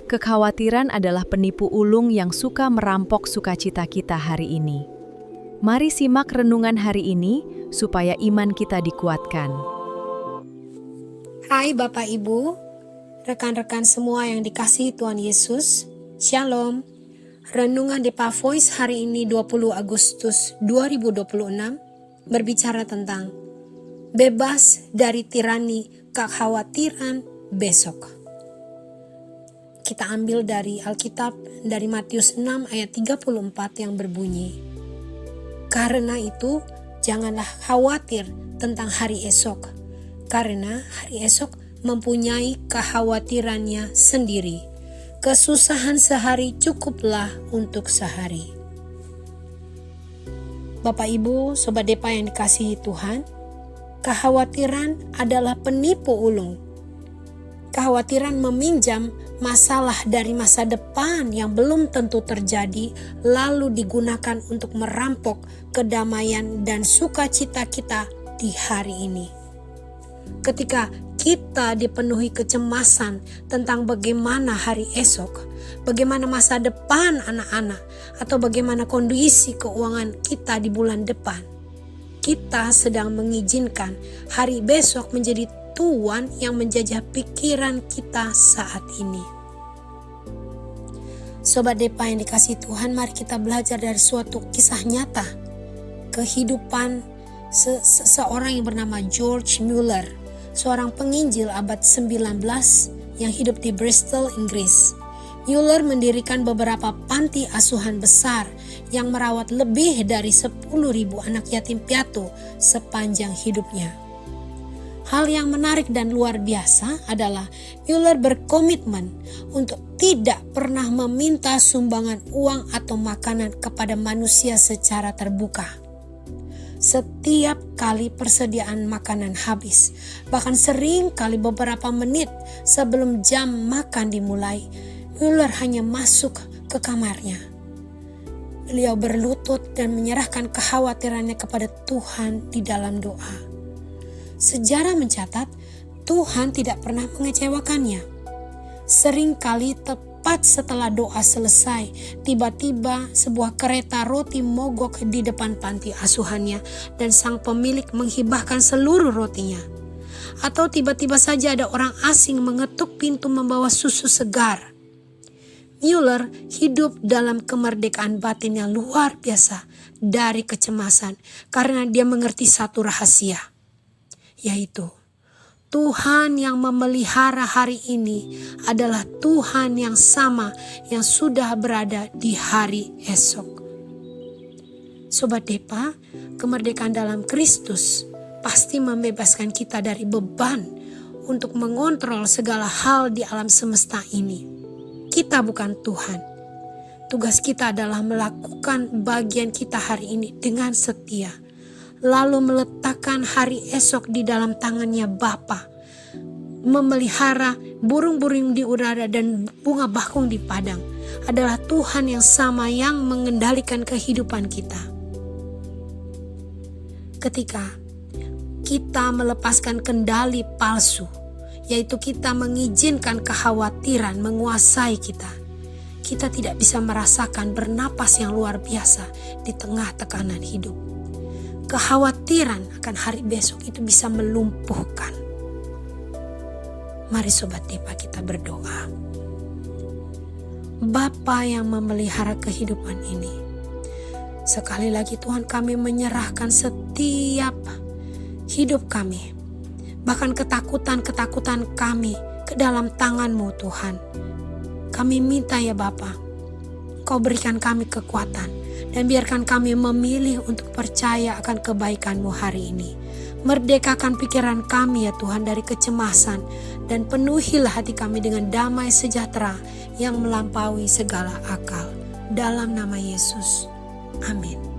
Kekhawatiran adalah penipu ulung yang suka merampok sukacita kita hari ini. Mari simak renungan hari ini supaya iman kita dikuatkan. Hai Bapak Ibu, rekan-rekan semua yang dikasihi Tuhan Yesus, Shalom. Renungan Depa Voice hari ini 20 Agustus 2026 berbicara tentang bebas dari tirani kekhawatiran besok. Kita ambil dari Alkitab dari Matius 6 ayat 34 yang berbunyi, "Karena itu janganlah khawatir tentang hari esok, karena hari esok mempunyai kekhawatirannya sendiri. Kesusahan sehari cukuplah untuk sehari." Bapak Ibu, Sobat Depa yang dikasihi Tuhan, kekhawatiran adalah penipu ulung. Kekhawatiran meminjam masalah dari masa depan yang belum tentu terjadi, lalu digunakan untuk merampok kedamaian dan sukacita kita di hari ini. Ketika kita dipenuhi kecemasan tentang bagaimana hari esok, bagaimana masa depan anak-anak, atau bagaimana kondisi keuangan kita di bulan depan, kita sedang mengizinkan hari besok menjadi tuan yang menjajah pikiran kita saat ini. Sobat Depa yang dikasihi Tuhan, mari kita belajar dari suatu kisah nyata kehidupan seseorang yang bernama George Mueller, seorang penginjil abad 19 yang hidup di Bristol, Inggris. Mueller mendirikan beberapa panti asuhan besar yang merawat lebih dari 10.000 anak yatim piatu sepanjang hidupnya. Hal yang menarik dan luar biasa adalah Mueller berkomitmen untuk tidak pernah meminta sumbangan uang atau makanan kepada manusia secara terbuka. Setiap kali persediaan makanan habis, bahkan sering kali beberapa menit sebelum jam makan dimulai, Mueller hanya masuk ke kamarnya. Beliau berlutut dan menyerahkan kekhawatirannya kepada Tuhan di dalam doa. Sejarah mencatat Tuhan tidak pernah mengecewakannya. Seringkali tepat setelah doa selesai, tiba-tiba sebuah kereta roti mogok di depan panti asuhannya dan sang pemilik menghibahkan seluruh rotinya. Atau tiba-tiba saja ada orang asing mengetuk pintu membawa susu segar. Mueller hidup dalam kemerdekaan batin yang luar biasa dari kecemasan karena dia mengerti satu rahasia, yaitu Tuhan yang memelihara hari ini adalah Tuhan yang sama yang sudah berada di hari esok. Sobat Depa, kemerdekaan dalam Kristus pasti membebaskan kita dari beban untuk mengontrol segala hal di alam semesta ini. Kita bukan Tuhan. Tugas kita adalah melakukan bagian kita hari ini dengan setia, lalu meletakkan hari esok di dalam tangannya Bapa, memelihara burung-burung di udara dan bunga bakung di padang. Adalah Tuhan yang sama yang mengendalikan kehidupan kita. Ketika kita melepaskan kendali palsu, yaitu kita mengizinkan kekhawatiran menguasai kita, kita tidak bisa merasakan bernapas yang luar biasa di tengah tekanan hidup. Kekhawatiran akan hari besok itu bisa melumpuhkan. Mari Sobat Depa kita berdoa. Bapa yang memelihara kehidupan ini, sekali lagi Tuhan, kami menyerahkan setiap hidup kami, bahkan ketakutan-ketakutan kami ke dalam tangan-Mu Tuhan. Kami minta ya Bapa, Kau berikan kami kekuatan dan biarkan kami memilih untuk percaya akan kebaikan-Mu hari ini. Merdekakan pikiran kami ya Tuhan dari kecemasan dan penuhilah hati kami dengan damai sejahtera yang melampaui segala akal. Dalam nama Yesus, amin.